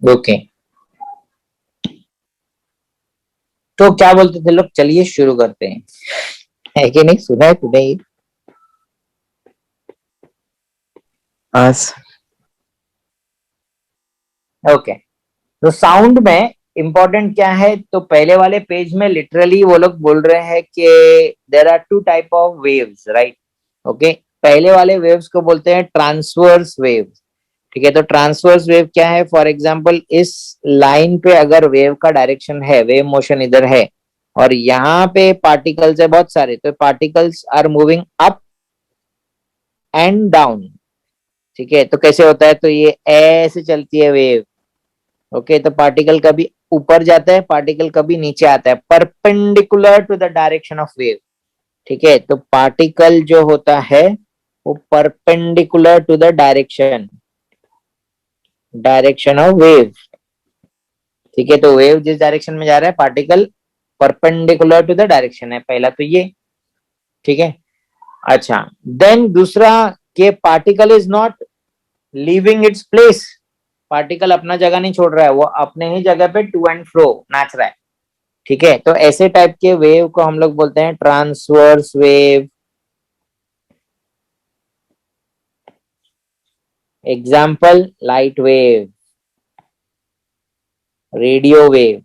Okay, तो क्या बोलते थे लोग, चलिए शुरू करते हैं। है कि नहीं, सुना है तूने ये? आज ओके, तो साउंड में इंपॉर्टेंट क्या है, तो पहले वाले पेज में लिटरली वो लोग बोल रहे हैं कि there are two type of waves, right? Okay, पहले वाले वेव्स को बोलते हैं ट्रांसवर्स वेव्स। ठीक है, तो ट्रांसवर्स वेव क्या है, फॉर एग्जांपल इस लाइन पे अगर वेव का डायरेक्शन है, वेव मोशन इधर है, और यहाँ पे पार्टिकल्स है बहुत सारे, तो particles are moving up and down. ठीक है, तो कैसे होता है, तो ये ऐसे चलती है वेव। ओके, तो पार्टिकल कभी ऊपर जाता है, पार्टिकल कभी नीचे आता है, perpendicular to the direction of wave. ठीक है, तो पार्टिकल जो होता है वो perpendicular to the direction, direction of wave. ठीक है, तो वेव जिस डायरेक्शन में जा रहा है, particle perpendicular to the direction है, पहला तो ये। ठीक है, अच्छा, देन दूसरा, के particle is not leaving its place. Particle अपना जगह नहीं छोड़ रहा है, वो अपने ही जगह पे टू एंड फ्रो नाच रहा है। ठीक है, तो ऐसे टाइप के वेव को हम लोग बोलते हैं transverse wave. Example, light wave, radio wave.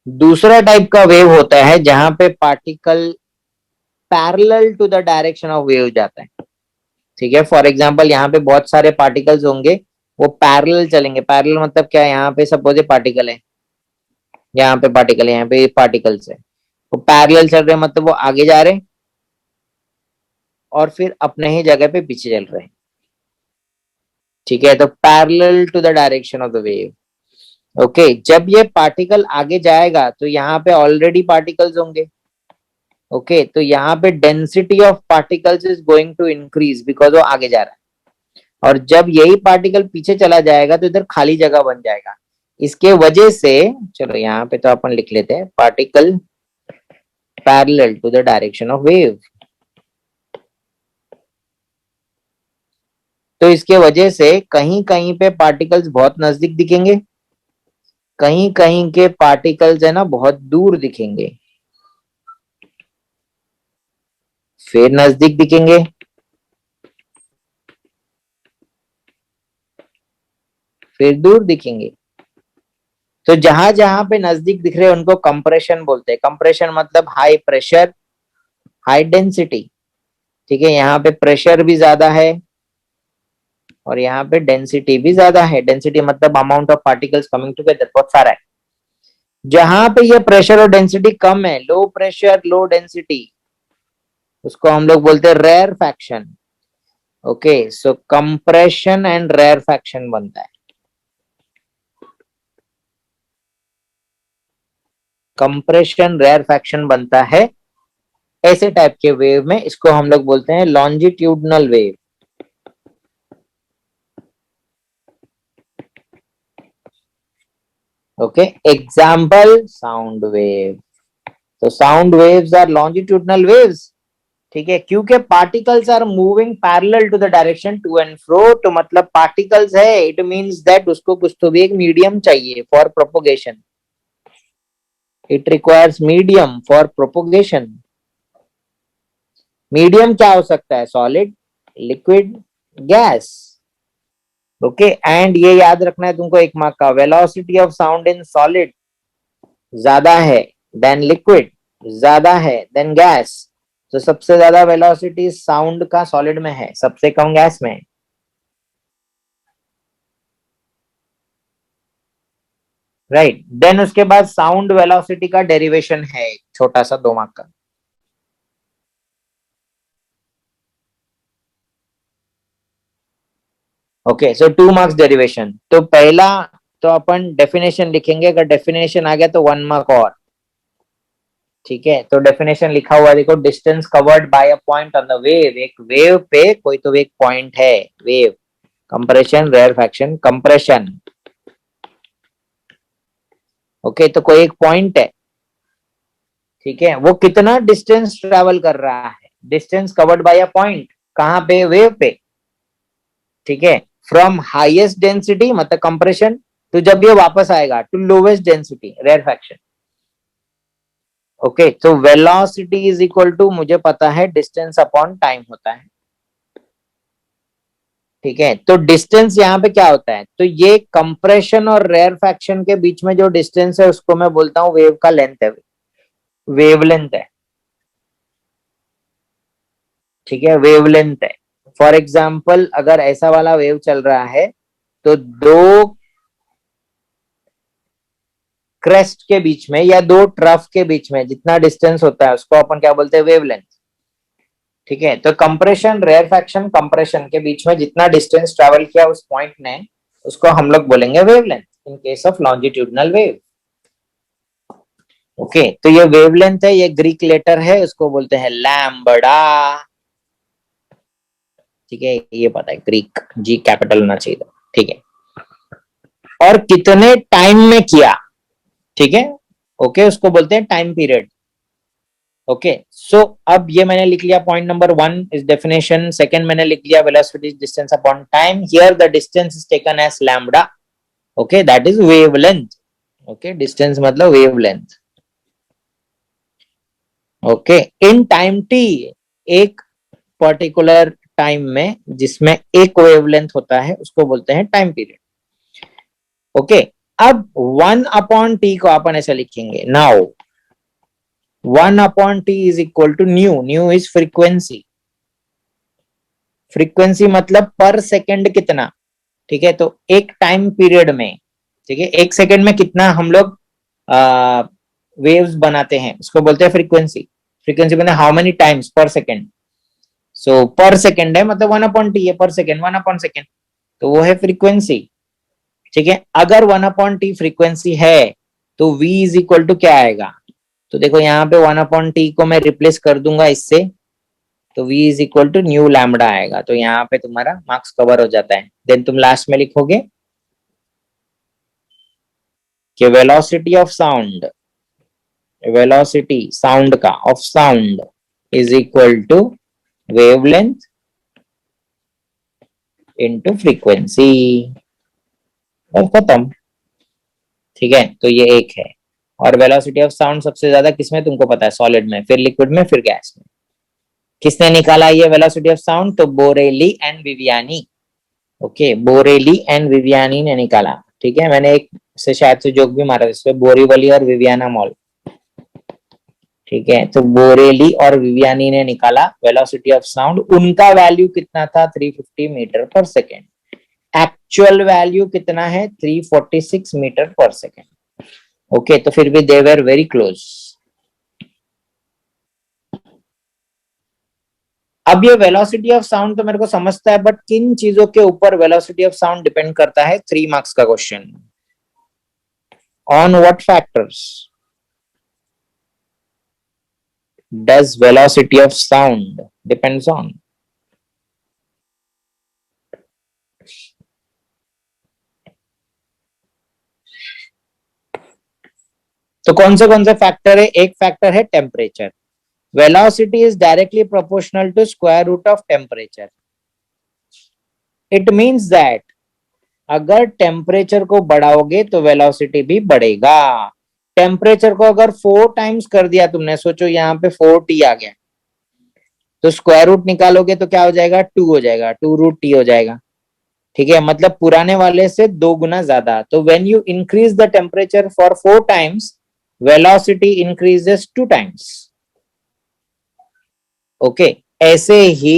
दूसरा टाइप का वेव होता है जहां पे particle parallel to the direction of wave जाता है। ठीक है, फॉर एग्जाम्पल यहाँ पे बहुत सारे पार्टिकल्स होंगे, वो पैरेलल चलेंगे। पैरेलल मतलब क्या है, यहाँ पे सपोज पार्टिकल है, यहाँ पे पार्टिकल है, यहाँ पे पार्टिकल्स है, वो पैरेलल चल रहे हैं, मतलब वो आगे जा रहे हैं और फिर अपने ही जगह पे पीछे चल रहे हैं। ठीक है, तो parallel to the direction of the wave. Okay, जब ये पार्टिकल आगे जाएगा तो यहाँ पे ऑलरेडी पार्टिकल्स होंगे। ओके, तो यहाँ पे density of particles is going to increase because वो आगे जा रहा है। और जब यही पार्टिकल पीछे चला जाएगा तो इधर खाली जगह बन जाएगा। इसके वजह से, चलो यहाँ पे तो अपन लिख लेते हैं, particle parallel to the direction of wave. तो इसके वजह से कहीं कहीं पे पार्टिकल्स बहुत नजदीक दिखेंगे, कहीं कहीं के पार्टिकल्स है ना बहुत दूर दिखेंगे, फिर नजदीक दिखेंगे, फिर दूर दिखेंगे। तो जहां जहां पे नजदीक दिख रहे हैं उनको कंप्रेशन बोलते हैं। कंप्रेशन मतलब हाई प्रेशर, हाई डेंसिटी। ठीक है, यहाँ पे प्रेशर भी ज्यादा है और यहाँ पे डेंसिटी भी ज्यादा है। डेंसिटी मतलब amount of particles coming together, बहुत सारा है। जहां पे ये प्रेशर और डेंसिटी कम है, लो प्रेशर लो डेंसिटी, उसको हम लोग बोलते हैं rarefaction. Okay, so compression and rarefaction बनता है। कंप्रेशन रेयर फैक्शन बनता है ऐसे टाइप के वेव में, इसको हम लोग बोलते हैं longitudinal wave. Okay, example sound wave. तो sound waves are longitudinal waves. ठीक है, क्योंकि particles are moving parallel to the direction to and fro, तो मतलब पार्टिकल्स है, इट मींस दैट उसको कुछ तो भी एक मीडियम चाहिए for propagation. It requires medium for propagation. Medium क्या हो सकता है, solid, liquid, gas. Okay, and ये याद रखना है तुमको, एक मार्क का, velocity of sound in solid ज्यादा है देन लिक्विड, ज्यादा है देन गैस। तो सबसे ज्यादा वेलोसिटी साउंड का सॉलिड में है, सबसे कम गैस में है। राइट, देन उसके बाद साउंड वेलोसिटी का डेरिवेशन है एक छोटा सा, 2 मार्क का। ओके, सो 2 मार्क्स डेरिवेशन। तो पहला, तो अपन डेफिनेशन लिखेंगे, अगर डेफिनेशन आ गया तो 1 मार्क और। ठीक है, तो डेफिनेशन लिखा हुआ देखो, distance covered by a point on the wave. एक वेव पे कोई तो एक पॉइंट है, wave. Compression rarefaction, compression. Okay, तो कोई एक पॉइंट है, ठीक है, वो कितना डिस्टेंस ट्रेवल कर रहा है, distance covered by a point, कहाँ पे, वेव पे। ठीक है, फ्रॉम हाईएस्ट डेंसिटी मतलब कंप्रेशन, तो जब ये वापस आएगा to lowest density rarefaction. Okay, तो वेलोसिटी इज इक्वल टू, मुझे पता है, डिस्टेंस अपॉन टाइम होता है। ठीक है, तो डिस्टेंस यहाँ पे क्या होता है, तो ये कंप्रेशन और रेयरफैक्शन के बीच में जो डिस्टेंस है उसको मैं बोलता हूँ वेव का लेंथ है, वेवलेंथ है। ठीक है, वेवलेंथ है। फॉर एग्जाम्पल अगर ऐसा वाला वेव चल रहा है तो दो क्रेस्ट के बीच में या दो ट्रफ के बीच में जितना डिस्टेंस होता है उसको अपन क्या बोलते हैं, वेवलेंथ। ठीक है, तो कंप्रेशन रेयरफैक्शन कंप्रेशन के बीच में जितना डिस्टेंस ट्रेवल किया उस पॉइंट ने, उसको हम लोग बोलेंगे wavelength in case of longitudinal wave. Okay, तो ये वेवलेंथ है, ये ग्रीक लेटर है, उसको बोलते हैं लैम्बडा। ठीक है, ये पता है, ग्रीक जी कैपिटल होना चाहिए था। ठीक है, और कितने टाइम में किया, ठीक है, ओके, उसको बोलते हैं टाइम पीरियड। ओके, सो अब ये मैंने लिख लिया point number 1 is definition, second मैंने लिख लिया velocity is distance upon time, here the distance is taken as lambda. Okay, that is wavelength. Okay, distance मतलब wavelength. Okay, in time T, एक पर्टिकुलर टाइम में जिसमें एक वेवलेंथ होता है उसको बोलते हैं टाइम पीरियड। ओके, अब 1/t को अपन ऐसे लिखेंगे, now 1/t is equal to nu, nu is frequency, frequency मतलब पर सेकंड कितना। ठीक है, तो एक टाइम पीरियड में, ठीक है, एक सेकंड में कितना हम लोग वेव्स बनाते हैं उसको बोलते हैं फ्रीक्वेंसी। फ्रीक्वेंसी मतलब हाउ मेनी टाइम्स पर सेकंड, सो पर सेकंड है मतलब 1/t है, पर सेकंड 1/सेकंड, तो वो है फ्रीक्वेंसी। ठीक है, अगर 1/t फ्रीक्वेंसी है तो v इज इक्वल टू क्या आएगा, तो देखो यहाँ पे 1/t को मैं रिप्लेस कर दूंगा इससे, तो v is equal to nu lambda आएगा, तो यहाँ पे तुम्हारा मार्क्स कवर हो जाता है। देन तुम लास्ट में लिखोगे कि velocity of sound, velocity sound का of sound is equal to wavelength into frequency, और खत्म। ठीक है, तो ये एक है। और वेलोसिटी ऑफ साउंड सबसे ज्यादा किसमें तुमको पता है, सॉलिड में, फिर लिक्विड में, फिर गैस में। किसने निकाला ये वेलोसिटी ऑफ साउंड, तो Borelli and Viviani. Okay, Borelli and Viviani ने निकाला। ठीक है, मैंने एक से शायद से जोक भी मारा इसमें, बोरीवली और विवियाना मॉल। ठीक है, तो बोरेली और विवियानी ने निकाला वेलोसिटी ऑफ साउंड, उनका वैल्यू कितना था, 350 metre per second. Actual value कितना है, 346 मीटर पर सेकेंड। ओके, तो फिर भी दे वर वेरी क्लोज। अब ये वेलोसिटी ऑफ साउंड तो मेरे को समझता है, बट किन चीजों के ऊपर वेलोसिटी ऑफ साउंड डिपेंड करता है, 3 मार्क्स का question. On what factors does velocity of sound depends on. तो कौन से फैक्टर है, एक फैक्टर है temperature. Velocity is directly proportional to square root of temperature. It means that अगर टेम्परेचर को बढ़ाओगे तो वेलोसिटी भी बढ़ेगा। टेम्परेचर को अगर 4 टाइम्स कर दिया तुमने, सोचो यहाँ पे 4t आ गया, तो स्क्वायर रूट निकालोगे तो क्या हो जाएगा, 2 हो जाएगा, 2√t हो जाएगा। ठीक है, मतलब पुराने वाले से 2 गुना ज्यादा। तो when you increase the temperature for 4 times, velocity increases 2 times. Okay, ऐसे ही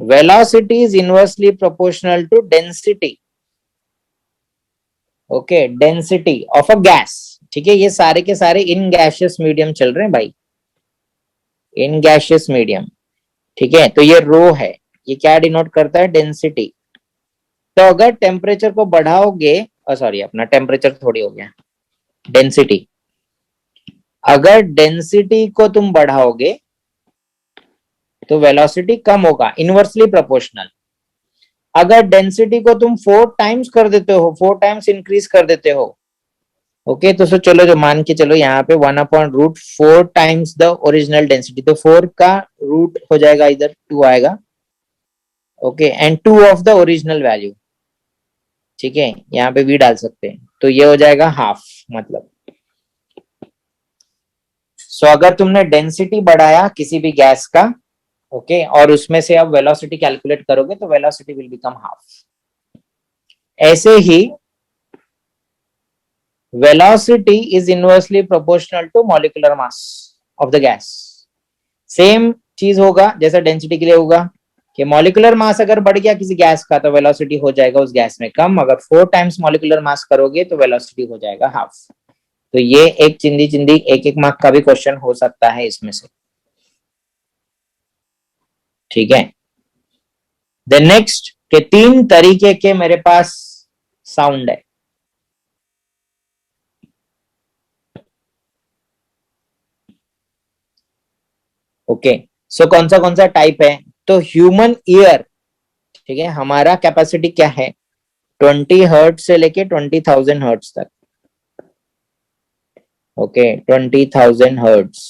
velocity is inversely proportional to density. Okay, density of a gas. ठीक है, ये सारे के सारे इन गैशियस मीडियम चल रहे हैं भाई, इन गैशियस मीडियम। ठीक है, तो ये रो है, ये क्या डिनोट करता है, डेंसिटी। तो अगर टेम्परेचर को बढ़ाओगे, सॉरी अपना टेम्परेचर थोड़ी हो गया, डेंसिटी। अगर डेंसिटी को तुम बढ़ाओगे तो वेलोसिटी कम होगा, इनवर्सली प्रोपोर्शनल। अगर डेंसिटी को तुम 4 टाइम्स कर देते हो, 4 टाइम्स इंक्रीज कर देते हो, ओके, तो सो चलो जो मान के चलो यहाँ पे 1/√4 टाइम्स द ओरिजिनल डेंसिटी, तो 4 का रूट हो जाएगा इधर 2 आएगा। Okay, and 2 of the original value, ठीक है, यहाँ पे v डाल सकते हैं, तो ये हो जाएगा हाफ मतलब। सो अगर तुमने डेंसिटी बढ़ाया किसी भी गैस का, ओके, और उसमें से अब वेलोसिटी कैलकुलेट करोगे तो वेलोसिटी विल बिकम हाफ। ऐसे ही velocity is inversely proportional to molecular mass of the gas. Same चीज होगा जैसा डेंसिटी के लिए होगा कि मॉलिक्यूलर मास अगर बढ़ गया किसी गैस का तो वेलोसिटी हो जाएगा उस गैस में कम, अगर 4 टाइम्स मॉलिक्यूलर मास करोगे तो वेलोसिटी हो जाएगा हाफ। तो ये एक चिंदी चिंदी एक एक मार्क का भी क्वेश्चन हो सकता है इसमें से, ठीक है। द नेक्स्ट के 3 तरीके के मेरे पास साउंड है, ओके। सो कौन सा टाइप है, तो ह्यूमन ईयर, ठीक है, हमारा कैपेसिटी क्या है 20 हर्ट्ज से लेके 20,000 हर्ट्ज तक, ओके, 20,000 हर्ट्ज,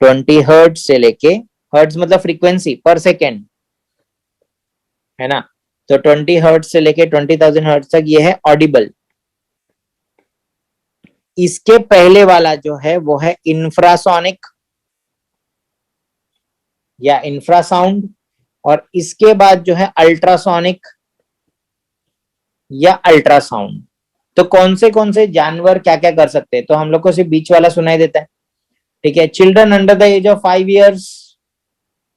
20 हर्ट्ज से लेके, हर्ट्ज मतलब फ्रीक्वेंसी पर सेकेंड, है ना, तो 20 हर्ट्ज से लेके 20,000 हर्ट्ज तक ये है ऑडिबल। इसके पहले वाला जो है वो है इंफ्रासोनिक या इंफ्रासाउंड, और इसके बाद जो है अल्ट्रासोनिक या अल्ट्रासाउंड। तो कौन से जानवर क्या क्या कर सकते हैं, तो हम लोग को सिर्फ बीच वाला सुनाई देता है, ठीक है। Children under the age of 5 years,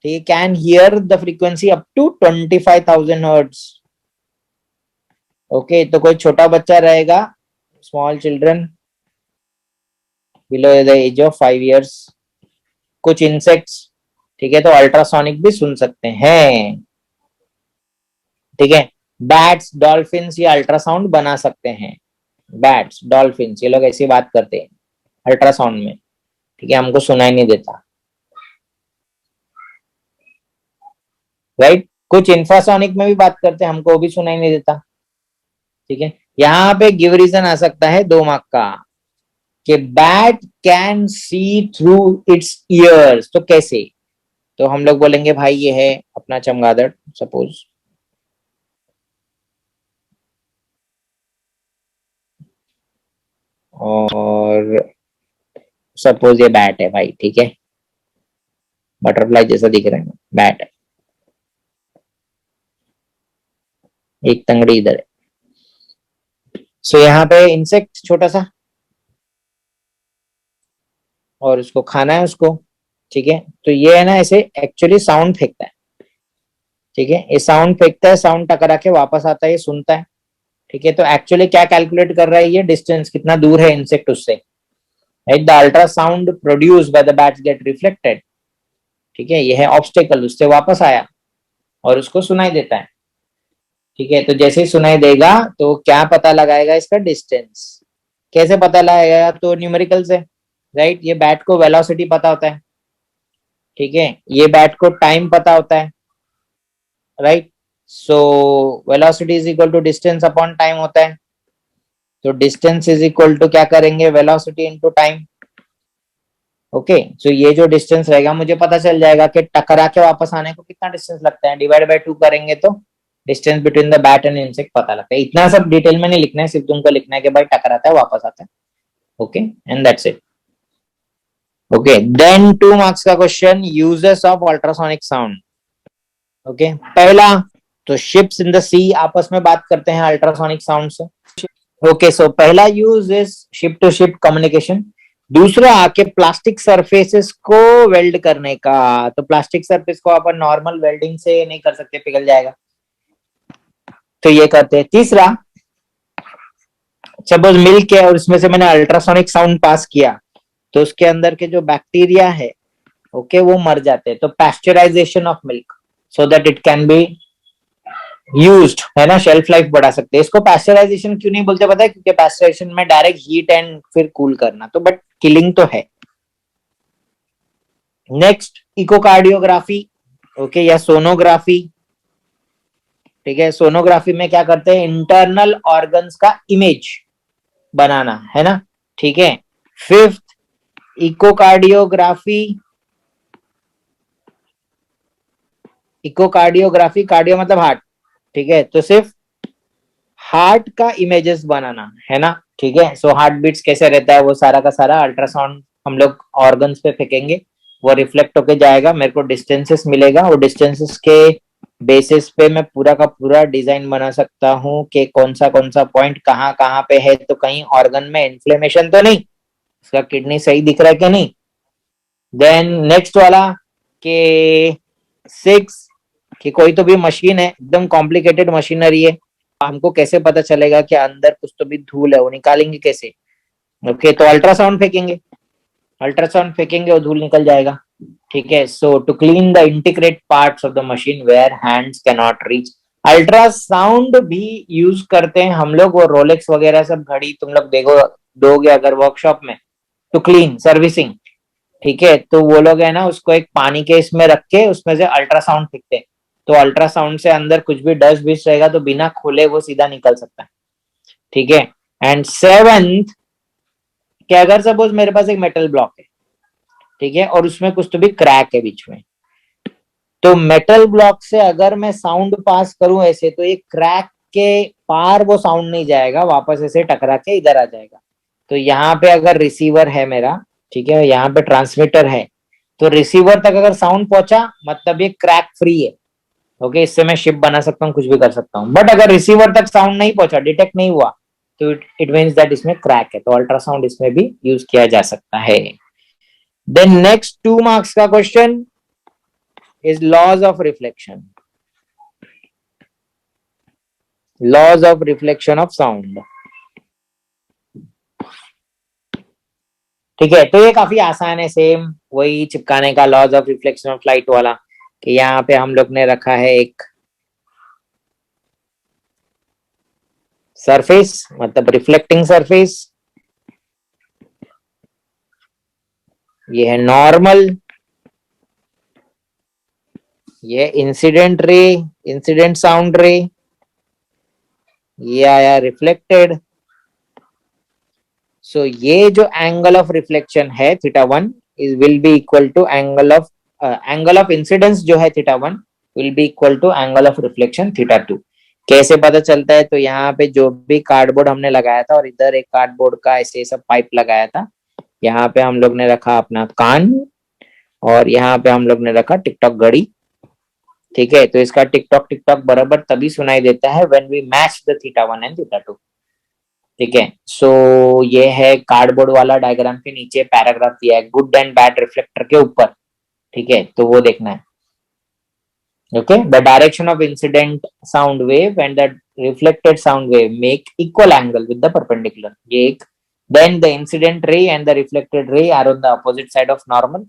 ठीक है, can hear the frequency up to 25,000 hertz, okay. तो कोई छोटा बच्चा रहेगा, small children below the age of 5 years, कुछ इंसेक्ट्स, ठीक है, तो अल्ट्रासोनिक भी सुन सकते हैं, ठीक है। बैट्स डॉल्फिन्स ये अल्ट्रासाउंड बना सकते हैं, बैट्स डॉल्फिन्स ये लोग ऐसी बात करते हैं अल्ट्रासाउंड में, ठीक है, हमको सुनाई नहीं देता, राइट। कुछ इंफ्रासोनिक में भी बात करते हैं, हमको भी सुनाई नहीं देता, ठीक है। यहाँ पे गिव रीजन आ सकता है 2 मार्क का कि bat can see through it's years, तो कैसे, तो हम लोग बोलेंगे भाई ये है अपना चमगादड़ सपोज, और सपोज ये बैट है भाई, ठीक है, बटरफ्लाई जैसा दिख रहा है, बैट है, एक तंगड़ी इधर है। सो यहाँ पे इंसेक्ट छोटा सा, और उसको खाना है उसको, ठीक है, तो ये है ना ऐसे एक्चुअली साउंड फेंकता है, ठीक है, ये साउंड फेंकता है, साउंड टकरा के वापस आता है, ये सुनता है, ठीक है। तो एक्चुअली क्या कैलकुलेट कर रहा है ये, डिस्टेंस कितना दूर है इंसेक्ट उससे, right. The ultrasound produce by the bats gate reflected, ठीक है, ये है ऑब्स्टेकल, उससे वापस आया और उसको सुनाई देता है, ठीक है। तो जैसे ही सुनाई देगा तो क्या पता लगाएगा इसका डिस्टेंस, कैसे पता लगाएगा, तो न्यूमेरिकल से, राइट। ये बैट को वेलोसिटी पता होता है, ठीक है, ये बैट को टाइम पता होता है, right. So velocity is equal to distance upon time होता है, तो डिस्टेंस इज इक्वल टू क्या करेंगे, velocity into time, okay. So ये जो डिस्टेंस रहेगा मुझे पता चल जाएगा कि टकरा के वापस आने को कितना डिस्टेंस लगता है, डिवाइड बाय 2 करेंगे तो distance between the bat and insect पता लगता है। इतना सब डिटेल में नहीं लिखना है, सिर्फ तुमको लिखना है कि भाई टकराता है वापस आता है, okay, and that's it, okay. Then 2 marks का question, uses of ultrasonic sound, okay. पहला तो शिप्स इन द सी आपस में बात करते हैं अल्ट्रासोनिक साउंड से, ओके। सो पहला use is ship to ship communication. दूसरा आके प्लास्टिक सरफेसेस को वेल्ड करने का, तो प्लास्टिक सरफेस को अपन नॉर्मल वेल्डिंग से नहीं कर सकते, पिघल जाएगा, तो ये करते हैं। तीसरा, सपोज मिल्क है और उसमें से मैंने अल्ट्रासोनिक साउंड पास किया तो उसके अंदर के जो बैक्टीरिया है, ओके, वो मर जाते हैं, तो pasteurisation of milk so that it can be used, है ना, शेल्फ लाइफ बढ़ा सकते हैं। इसको पैस्चराइजेशन क्यों नहीं बोलते पता है, क्योंकि पैस्चराइजेशन में डायरेक्ट हीट एंड फिर कूल करना, तो बट किलिंग तो है। नेक्स्ट इकोकार्डियोग्राफी, ओके, या सोनोग्राफी, ठीक है। सोनोग्राफी में क्या करते हैं, इंटरनल ऑर्गन्स का इमेज बनाना, है ना, ठीक है। फिफ्थ, इकोकार्डियोग्राफी इकोकार्डियोग्राफी, कार्डियो मतलब हार्ट, ठीक है, तो सिर्फ हार्ट का इमेजेस बनाना है ना, ठीक है। सो हार्ट बीट्स कैसे रहता है वो सारा का सारा अल्ट्रासाउंड हम लोग ऑर्गन्स पे फेंकेंगे, वो रिफ्लेक्ट होके जाएगा, मेरे को डिस्टेंसेस मिलेगा, वो डिस्टेंसेस के बेसिस पे मैं पूरा का पूरा डिजाइन बना सकता हूँ कि कौन सा पॉइंट कहाँ कहाँ पे है, तो कहीं ऑर्गन में इन्फ्लेमेशन तो नहीं, उसका किडनी सही दिख रहा है कि नहीं। देन नेक्स्ट वाला के 6, कि कोई तो भी मशीन है, एकदम कॉम्प्लिकेटेड मशीनरी है, हमको कैसे पता चलेगा कि अंदर कुछ तो भी धूल है, वो निकालेंगे कैसे। ओके, तो अल्ट्रासाउंड फेंकेंगे, अल्ट्रासाउंड फेंकेंगे और धूल निकल जाएगा, ठीक है। So to clean the integrate parts of the machine where hands can not reach, ultrasound भी यूज करते हैं हम लोग, वो रोलेक्स वगैरह सब घड़ी तुम लोग देखो दोगे अगर वर्कशॉप में, टू क्लीन सर्विसिंग, ठीक है, तो वो लोग है ना उसको एक पानी के इसमें रख के उसमें से अल्ट्रासाउंड फेंकते हैं, तो अल्ट्रासाउंड से अंदर कुछ भी डस्ट बिस्ट रहेगा तो बिना खोले वो सीधा निकल सकता है, ठीक है। एंड सेवेंथ, कि अगर सपोज मेरे पास एक मेटल ब्लॉक है, ठीक है, और उसमें कुछ तो भी क्रैक है बीच में, तो मेटल ब्लॉक से अगर मैं साउंड पास करूं ऐसे, तो ये क्रैक के पार वो साउंड नहीं जाएगा, वापस ऐसे टकरा के इधर आ जाएगा। तो यहाँ पे अगर रिसीवर है मेरा, ठीक है, यहाँ पे ट्रांसमीटर है, तो रिसीवर तक अगर साउंड पहुंचा मतलब ये क्रैक फ्री है, ओके, इससे मैं शिप बना सकता हूँ, कुछ भी कर सकता हूँ। बट अगर रिसीवर तक साउंड नहीं पहुंचा, डिटेक्ट नहीं हुआ, तो इट मीन्स दैट इसमें क्रैक है, तो अल्ट्रासाउंड इसमें भी यूज किया जा सकता है। देन नेक्स्ट 2 मार्क्स का question is laws of reflection, laws of reflection of sound, ठीक है। तो ये काफी आसान है, सेम वही चिपकाने का, laws of reflection of light वाला, कि यहाँ पे हम लोग ने रखा है एक सरफेस, मतलब रिफ्लेक्टिंग सरफेस, ये है नॉर्मल, ये इंसिडेंट रे, इंसिडेंट साउंड रे, ये आया रिफ्लेक्टेड। सो ये जो एंगल ऑफ रिफ्लेक्शन है theta 1 is will be equal to angle of incidence जो है theta 1 will be equal to angle of reflection theta 2। कैसे पता चलता है, तो यहाँ पे जो भी कार्डबोर्ड हमने लगाया था और इधर एक कार्डबोर्ड का ऐसे सब पाइप लगाया था, यहाँ पे हम लोग ने रखा अपना कान, और यहाँ पे हम लोग ने रखा टिकटॉक घड़ी, ठीक है। तो इसका टिकटॉक टिकटॉक बराबर तभी सुनाई देता है when we match the theta 1 and theta 2, ठीक है। सो ये है कार्डबोर्ड वाला डायग्राम के नीचे पैराग्राफ दिया है गुड एंड बैड रिफ्लेक्टर के ऊपर, ठीक है, तो वो देखना है। Okay, the direction of incident sound wave and the reflected sound wave make equal angle with the perpendicular, ये एक। Then the incident ray and the reflected ray are on the opposite side of normal,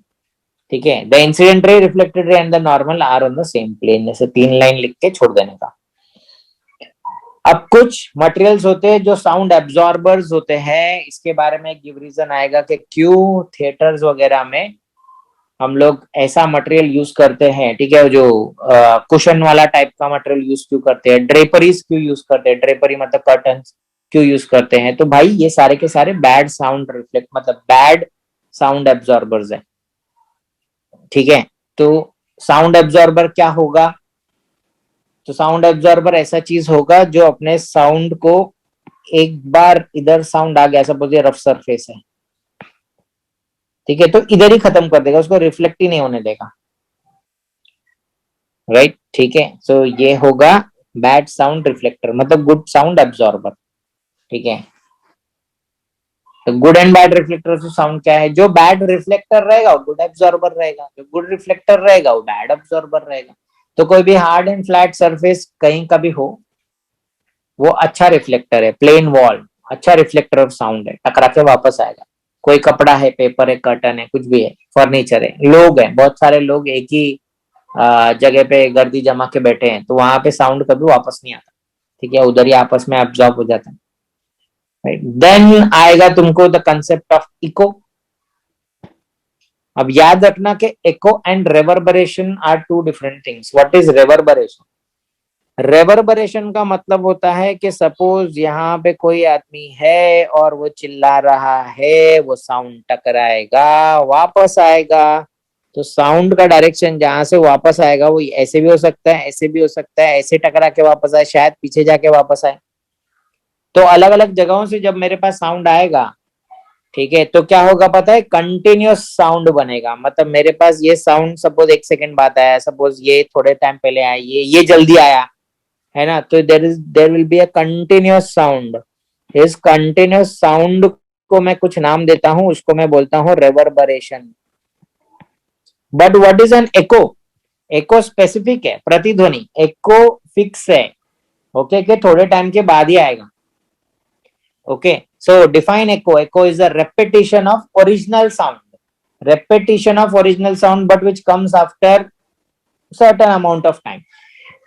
ठीक है। The incident ray, reflected ray and the normal are on the same plane, जैसे 3 line लिख के छोड़ देने का। अब कुछ मटेरियल्स होते हैं जो साउंड एब्जॉर्बर्स होते हैं, इसके बारे में गिव रीजन आएगा कि क्यों थिएटर्स वगैरह में हम लोग ऐसा मटेरियल यूज करते हैं, ठीक है, जो कुशन वाला टाइप का मटेरियल यूज क्यों करते हैं, ड्रेपरीज क्यों यूज करते हैं, ड्रेपरी मतलब कर्टन्स क्यों यूज करते हैं, तो भाई ये सारे के सारे बैड साउंड रिफ्लेक्ट मतलब बैड साउंड एब्जॉर्बर्स है, ठीक है। तो साउंड एब्जॉर्बर क्या होगा, तो साउंड एब्जॉर्बर ऐसा चीज होगा जो अपने साउंड को, एक बार इधर साउंड आ गया, सपोज ये रफ सरफेस है, ठीक है, तो इधर ही खत्म कर देगा, उसको रिफ्लेक्ट ही नहीं होने देगा, राइट, ठीक है। सो ये होगा बैड साउंड रिफ्लेक्टर, मतलब गुड साउंड एब्जॉर्बर, ठीक है। तो गुड एंड बैड रिफ्लेक्टर से साउंड क्या है, जो बैड रिफ्लेक्टर रहेगा वो गुड एब्जॉर्बर रहेगा, जो गुड रिफ्लेक्टर रहेगा वो बैड एब्जॉर्बर रहेगा। तो कोई भी हार्ड एंड फ्लैट सरफेस कहीं का भी हो, वो अच्छा रिफ्लेक्टर है, प्लेन वॉल अच्छा रिफ्लेक्टर ऑफ साउंड है, टकरा के वापस आएगा। कोई कपड़ा है, पेपर है, कर्टन है, कुछ भी है, फर्नीचर है, लोग हैं, बहुत सारे लोग एक ही जगह पे गर्दी जमा के बैठे हैं, तो वहां पे साउंड कभी वापस नहीं आता, ठीक है, उधर ही आपस में एब्जॉर्ब हो जाता है, राइट। देन आएगा तुमको द कंसेप्ट ऑफ इको। अब याद रखना कि echo and reverberation are two different things. What is reverberation, reverberation का मतलब होता है कि सपोज यहाँ पे कोई आदमी है और वो चिल्ला रहा है, वो साउंड टकराएगा, वापस आएगा, तो साउंड का डायरेक्शन जहां से वापस आएगा वो ऐसे भी हो सकता है, ऐसे भी हो सकता है, ऐसे टकरा के वापस आए, शायद पीछे जाके वापस आए। तो अलग अलग जगहों से जब मेरे पास साउंड आएगा, ठीक है, तो क्या होगा पता है, कंटिन्यूअस साउंड बनेगा। मतलब मेरे पास ये साउंड सपोज 1 सेकंड बाद आया, सपोज ये थोड़े टाइम पहले आया, ये जल्दी आया, है ना, तो there will be a continuous sound. इस कंटिन्यूअस साउंड को मैं कुछ नाम देता हूं, उसको मैं बोलता हूं reverberation. But what is an echo? Echo specific है, प्रतिध्वनि। एको फिक्स है, ओके, के थोड़े टाइम के बाद ही आएगा। Okay, so define echo. Echo is a repetition of original sound, repetition of original sound but which comes after certain amount of time.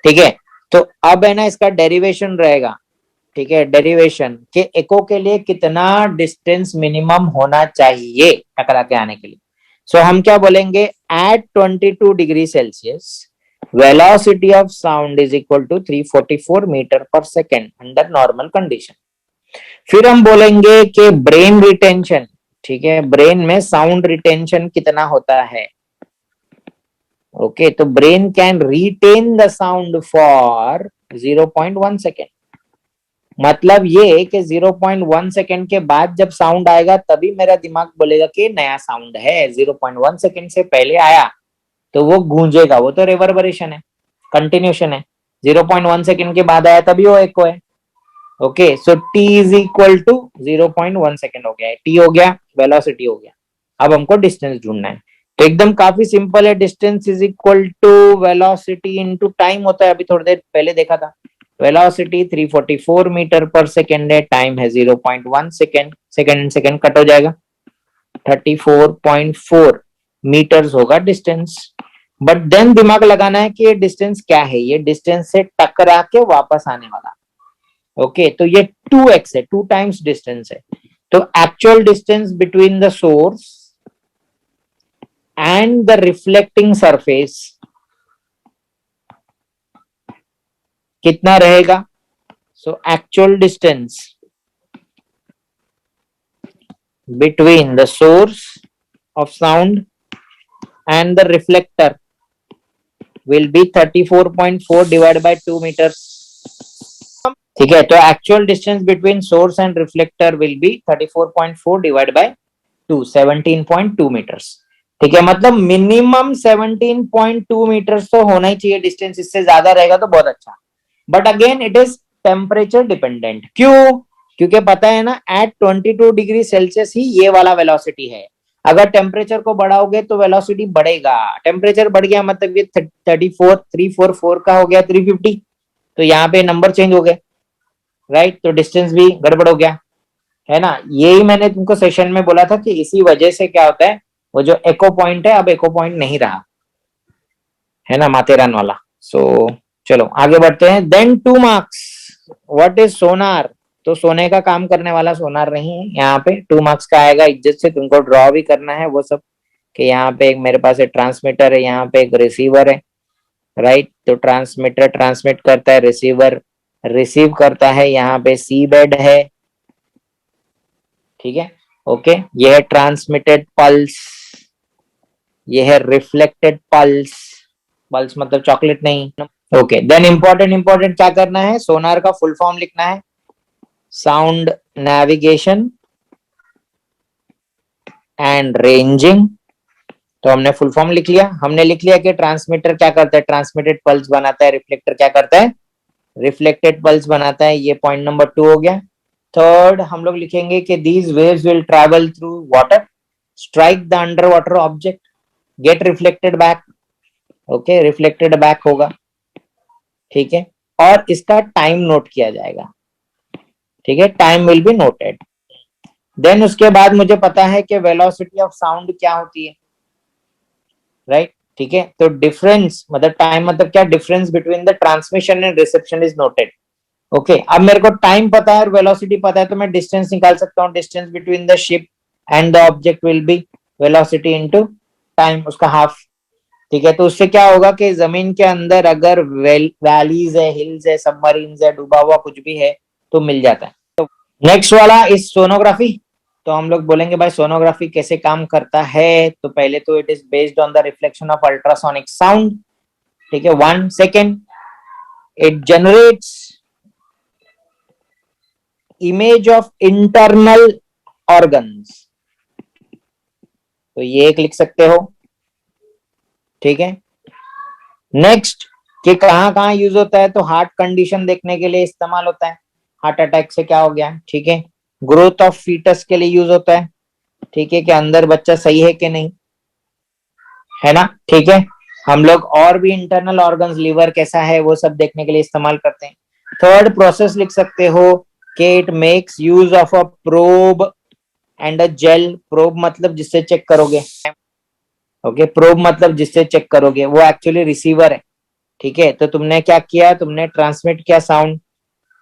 ठीक है, तो अब है ना इसका डेरिवेशन रहेगा। ठीक है, डेरिवेशन के एको के लिए कितना डिस्टेंस मिनिमम होना चाहिए टकरा के आने के लिए। सो हम क्या बोलेंगे, at 22 degree Celsius velocity of sound is equal to 344 meter per second under normal condition. फिर हम बोलेंगे कि ब्रेन रिटेंशन, ठीक है, ब्रेन में साउंड रिटेंशन कितना होता है। ओके, तो brain can retain the sound for 0.1 second. मतलब ये कि 0.1 सेकेंड के बाद जब साउंड आएगा तभी मेरा दिमाग बोलेगा कि नया साउंड है। 0.1 सेकेंड से पहले आया तो वो गूंजेगा, वो तो रिवर्बरेशन है, कंटिन्यूशन है। 0.1 सेकेंड के बाद आया तभी वो एको है। Okay, so t is equal to 0.1 second हो गया है, t हो गया, वेलोसिटी हो गया। अब हमको डिस्टेंस ढूंढना है, तो एकदम काफी सिंपल है। Distance is equal to velocity into time होता है, अभी थोड़ी देर पहले देखा था। वेलोसिटी 344 मीटर पर सेकेंड है, टाइम है 0.1 सेकेंड, सेकेंड सेकेंड कट हो जाएगा, 34.4 मीटर्स होगा डिस्टेंस। बट देन दिमाग लगाना है कि ये डिस्टेंस क्या है, ये डिस्टेंस से टकरा के वापस आने वाला। ओके, तो ये 2x है, 2 टाइम्स डिस्टेंस है। तो actual distance between the source and the reflecting surface कितना रहेगा? So actual distance between the source of sound and the reflector will be 34.4 divided by 2 meters. ठीक है, तो actual distance between source and reflector will be 34.4 divide by 2, 17.2 meters. ठीक है, मतलब minimum 17.2 metres तो होना ही चाहिए डिस्टेंस, इससे ज्यादा रहेगा तो बहुत अच्छा। But again it is temperature dependent. क्यों? क्योंकि पता है ना, एट 22 डिग्री सेल्सियस ही ये वाला वेलोसिटी है। अगर टेम्परेचर को बढ़ाओगे तो वेलोसिटी बढ़ेगा। टेम्परेचर बढ़ गया मतलब ये 344 का हो गया 350, तो यहाँ पे नंबर चेंज हो गए, राइट, तो डिस्टेंस भी गड़बड़ हो गया, है ना। यही मैंने तुमको सेशन में बोला था कि इसी वजह से क्या होता है, वो जो एको पॉइंट है अब एको पॉइंट नहीं रहा, है ना, माथेरान वाला। सो चलो आगे बढ़ते हैं। देन 2 मार्क्स, व्हाट इज सोनार? तो सोने का काम करने वाला सोनार नहीं है यहाँ पे। 2 मार्क्स का आएगा, इज्जत से तुमको ड्रॉ भी करना है वो सब, कि यहाँ पे एक मेरे पास एक ट्रांसमीटर है, यहाँ पे एक रिसीवर है, राइट। तो ट्रांसमीटर ट्रांसमिट करता है, रिसीवर रिसीव करता है, यहाँ पे सी बेड है, ठीक है। ओके, ये है ट्रांसमिटेड पल्स, ये है रिफ्लेक्टेड पल्स, पल्स मतलब चॉकलेट नहीं। ओके, देन इंपॉर्टेंट क्या करना है, सोनार का फुल फॉर्म लिखना है, साउंड नेविगेशन एंड रेंजिंग। तो हमने फुल फॉर्म लिख लिया, हमने लिख लिया कि ट्रांसमीटर क्या करता है, ट्रांसमिटेड पल्स बनाता है, रिफ्लेक्टर क्या करता है, रिफ्लेक्टेड पल्स बनाता है। ये पॉइंट नंबर 2 हो गया। थर्ड हम लोग लिखेंगे कि these waves will travel through water, strike the under water object, gate reflected back. Okay, reflected back होगा, ठीक है, और इसका टाइम नोट किया जाएगा, ठीक है, time will be noted. Then उसके बाद मुझे पता है कि वेलोसिटी ऑफ साउंड क्या होती है, राइट, ठीक है। तो डिफरेंस मतलब टाइम मतलब क्या, difference between the transmission and reception is noted. Okay, अब मेरे को टाइम पता है और वेलोसिटी पता है, तो मैं डिस्टेंस निकाल सकता हूँ। Distance between the ship and the object will be velocity into time, उसका हाफ, ठीक है। तो उससे क्या होगा कि जमीन के अंदर अगर वैलीज है, हिल्स है, सबमरीन्स है, डूबा हुआ कुछ भी है तो मिल जाता है। तो नेक्स्ट वाला इज सोनोग्राफी। तो हम लोग बोलेंगे भाई सोनोग्राफी कैसे काम करता है, तो पहले तो it is based on the reflection of ultrasonic sound, ठीक है। 1 second, it generates image of internal organs, तो ये एक लिख सकते हो, ठीक है। नेक्स्ट, कि कहाँ कहाँ यूज होता है, तो हार्ट कंडीशन देखने के लिए इस्तेमाल होता है, हार्ट अटैक से क्या हो गया, ठीक है। ग्रोथ ऑफ फीटस के लिए यूज होता है, ठीक है, कि अंदर बच्चा सही है कि नहीं, है ना, ठीक है। हम लोग और भी इंटरनल ऑर्गन्स, लिवर कैसा है वो सब देखने के लिए इस्तेमाल करते हैं। थर्ड प्रोसेस लिख सकते हो कि it makes use of a probe and a gel. Probe मतलब जिससे चेक करोगे, ओके, प्रोब मतलब जिससे चेक करोगे, वो एक्चुअली रिसीवर है, ठीक है। तो तुमने क्या किया, तुमने ट्रांसमिट किया साउंड,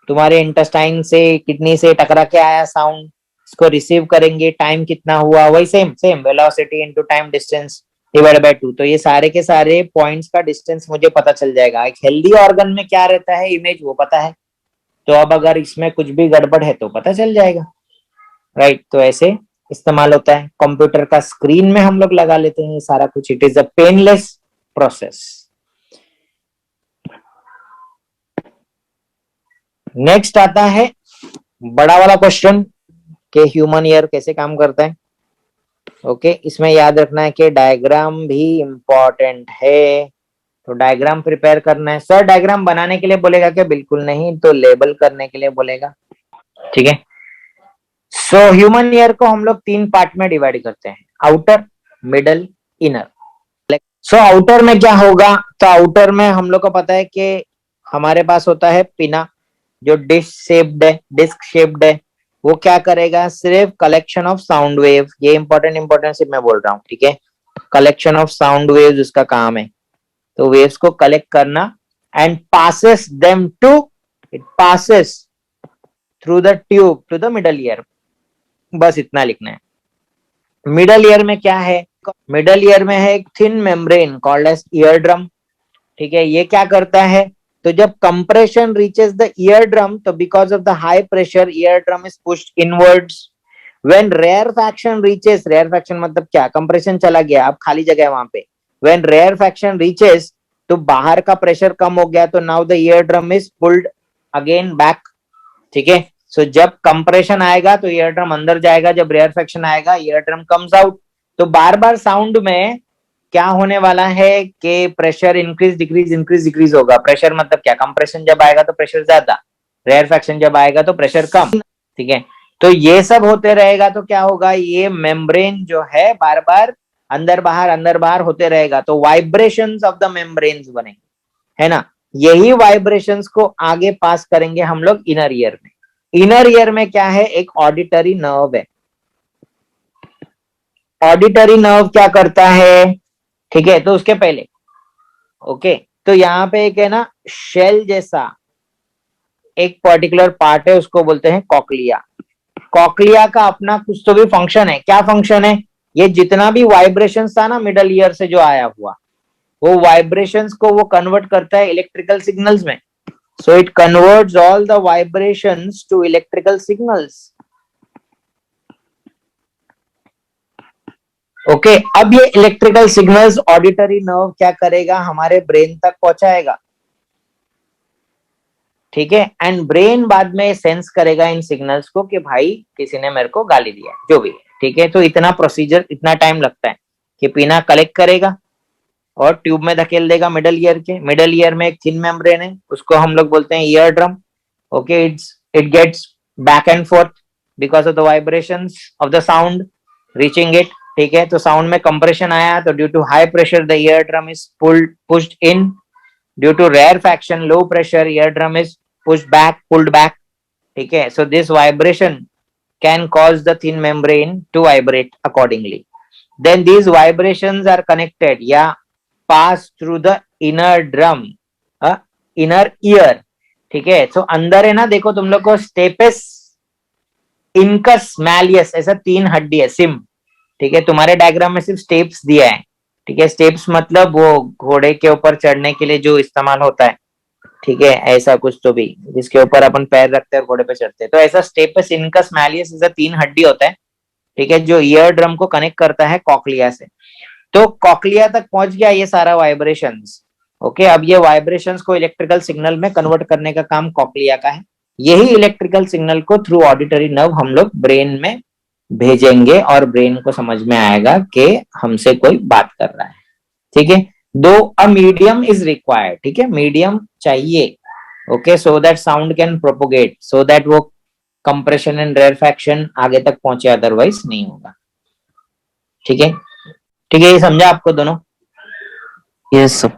तुम्हारे इंटेस्टाइन से, किडनी से टकरा के आया साउंड, इसको रिसीव करेंगे, टाइम कितना हुआ, वही same same velocity into time distance divide by 2, तो ये सारे के सारे पॉइंट्स का डिस्टेंस मुझे पता चल जाएगा। एक हेल्दी ऑर्गन में क्या रहता है, इमेज वो पता है, तो अब अगर इसमें कुछ भी गड़बड़ है तो पता चल जाएगा, राइट। तो ऐसे इस्तेमाल होता है। कंप्यूटर का स्क्रीन में हम लोग लगा लेते हैं सारा कुछ, it is a painless process. Next आता है बड़ा वाला क्वेश्चन कि ह्यूमन ईयर कैसे काम करता है। ओके, इसमें याद रखना है कि डायग्राम भी इंपॉर्टेंट है, तो डायग्राम प्रिपेयर करना है। सर डायग्राम बनाने के लिए बोलेगा क्या, बिल्कुल नहीं, तो लेबल करने के लिए बोलेगा, ठीक है। सो ह्यूमन ईयर को हम लोग 3 पार्ट में डिवाइड करते हैं, outer, middle, inner. So outer में क्या होगा, तो आउटर में हम लोग को पता है कि हमारे पास होता है पिना, जो डिस्क शेप्ड है। वो क्या करेगा, सिर्फ कलेक्शन ऑफ साउंड वेव, ये इंपॉर्टेंट सिर्फ मैं बोल रहा हूँ, ठीक है। कलेक्शन ऑफ साउंड वेव्स उसका काम है, तो वेव्स को कलेक्ट करना and passes them to, it passes through the tube to the middle ear, बस इतना लिखना है। मिडल ईयर में क्या है, मिडल ईयर में है एक thin membrane called as ear drum, ठीक है। ये क्या करता है, तो जब compression reaches the ear drum, तो because of the high pressure ear drum is pushed inwards. When rarefaction reaches, rarefaction मतलब क्या, कंप्रेशन चला गया, अब खाली जगह है वहां पे, व्हेन रेयरफैक्शन रीचेस, तो बाहर का प्रेशर कम हो गया, तो now the ear drum is pulled again back, ठीक है। सो जब कंप्रेशन आएगा तो ईयर ड्रम अंदर जाएगा, जब रेयरफैक्शन आएगा ईयर ड्रम कम्स आउट। तो बार बार साउंड में क्या होने वाला है कि प्रेशर इंक्रीज डिक्रीज होगा। प्रेशर मतलब क्या, कंप्रेशन जब आएगा तो प्रेशर ज्यादा, रेयरफैक्शन जब आएगा तो प्रेशर कम, ठीक है। तो ये सब होते रहेगा, तो क्या होगा, ये मेम्ब्रेन जो है बार बार अंदर बाहर होते रहेगा, तो वाइब्रेशंस ऑफ द मेम्ब्रेन्स बनेंगे, है ना। यही वाइब्रेशंस को आगे पास करेंगे हम लोग इनर ईयर में। इनर ईयर में क्या है, एक ऑडिटरी नर्व है। ऑडिटरी नर्व क्या करता है, ठीक है, तो उसके पहले, ओके, तो यहाँ पे एक है ना शेल जैसा एक पर्टिकुलर पार्ट है, उसको बोलते हैं कॉकलिया। कॉकलिया का अपना कुछ तो भी फंक्शन है, क्या फंक्शन है, ये जितना भी वाइब्रेशन था ना मिडल ईयर से जो आया हुआ, वो वाइब्रेशंस को वो कन्वर्ट करता है इलेक्ट्रिकल सिग्नल्स में। So it converts all the vibrations to electrical signals, okay. अब ये इलेक्ट्रिकल सिग्नल्स ऑडिटरी नर्व क्या करेगा, हमारे ब्रेन तक पहुंचाएगा, ठीक है। एंड ब्रेन बाद में सेंस करेगा इन सिग्नल्स को कि भाई किसी ने मेरे को गाली दिया, जो भी है, ठीक है। तो इतना प्रोसीजर, इतना टाइम लगता है कि पीना कलेक्ट करेगा और ट्यूब में धकेल देगा मिडल ईयर के। मिडल ईयर में एक थिन मेम्ब्रेन है, उसको हम लोग बोलते हैं ear drum, okay. It gets back and forth because of the vibrations of the sound reaching it, ठीक है। तो साउंड में कंप्रेशन आया, तो due to high pressure the ear drum is pushed in, due to rarefaction low pressure ear drum is pushed back, pulled back, ठीक है। So this vibration can cause the thin membrane to vibrate accordingly. Then these vibrations are connected या pass through the inner drum, inner ear, ठीक है। तो अंदर है ना, देखो तुम लोग को स्टेपस, इनकस, मैलियस, ऐसा 3 हड्डी है, सिम, ठीक है। तुम्हारे डायग्राम में सिर्फ स्टेप्स दिया है, ठीक है। स्टेप्स मतलब वो घोड़े के ऊपर चढ़ने के लिए जो इस्तेमाल होता है, ठीक है, ऐसा कुछ तो भी, जिसके ऊपर अपन पैर रखते हैं और घोड़े पे चढ़ते हैं, तो ऐसा स्टेपस, इनकस, मैलियस, ऐसा 3 हड्डी होता है। ठीक है, जो ईयर ड्रम को कनेक्ट करता है कॉकलिया से। तो कॉकलिया तक पहुंच गया ये सारा वाइब्रेशंस। ओके, अब ये वाइब्रेशंस को इलेक्ट्रिकल सिग्नल में कन्वर्ट करने का काम कॉकलिया का है। यही इलेक्ट्रिकल सिग्नल को थ्रू ऑडिटरी नर्व हम लोग ब्रेन में भेजेंगे और ब्रेन को समझ में आएगा कि हमसे कोई बात कर रहा है। ठीक है, दो अ मीडियम इज रिक्वायर्ड, ठीक है, मीडियम चाहिए। Okay, so that sound can propagate, so that वो कंप्रेशन एंड रेरफैक्शन आगे तक पहुंचे, अदरवाइज नहीं होगा। ठीक है, ठीक है, ये समझा आपको दोनों? Yes, sir.